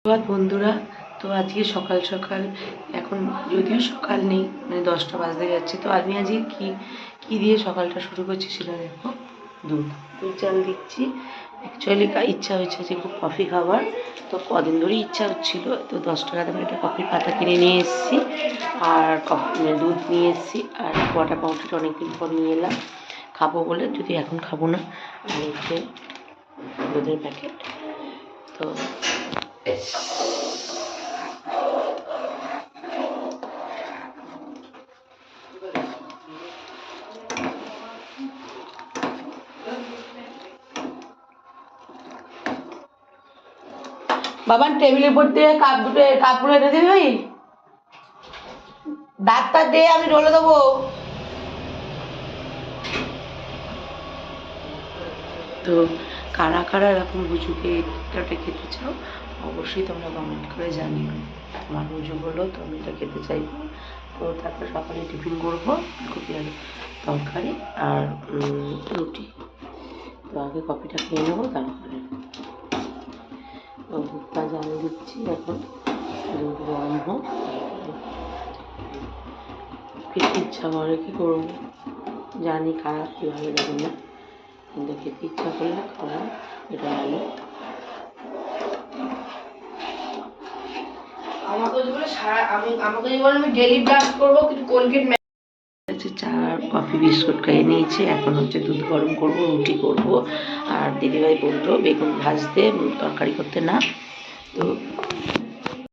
ধন্যবাদ বন্ধুরা। তো আজকে সকাল সকাল, এখন যদিও সকাল নেই, মানে 10টা বাজতে যাচ্ছে। তো আমি আজকে কি দিয়ে সকালটা শুরু করছি সেটা দেখো। দুধ চাল দিচ্ছি। অ্যাকচুয়ালি ইচ্ছা হয়েছে যে খুব কফি খাবার, তো কদিন ধরেই ইচ্ছা হচ্ছিল। তো 10 টাকা দামের একটা কফির পাতা কিনে নিয়ে এসেছি, আর দুধ নিয়ে এসেছি, আর ওয়াটার পাউডারটা অনেকদিন পর নিয়ে এলাম খাবো বলে, যদি এখন খাবো না। আর হচ্ছে দুধের প্যাকেট। তো বাবার টেবিলের উপর দিয়ে কাপগুলো এনে দিবি ভাই, ডাক্তার দিয়ে আমি রোলে দেবো। তো কারা কারা এরকম হুজুকে এটা খেতে চাও অবশ্যই তোমরা কমেন্ট করে জানিও। আমার হুজু বলো তো আমি এটা খেতে চাইবো। তো তারপর সকালে টিফিন করবো কপি আর তরকারি আর রুটি। তো আগে কফিটা খেয়ে নেবো, তারপরে দুধটা জাল দিচ্ছি। এখন দুধ গরম হোক, খেতে ইচ্ছা করে কী করবো জানি, খারাপ কীভাবে দেবো না, কিন্তু খেতে ইচ্ছা করলে খাওয়া, এটা ভালো। আমি ডেলি ব্রাশ করবো, কিন্তু কোলগেট চা কফি বিস্কুট খেয়ে নিয়েছি। এখন হচ্ছে দুধ গরম করব, রুটি করব। আর দিদিভাই বলতো বেগুন ভাজতে, তরকারি করতে না। তো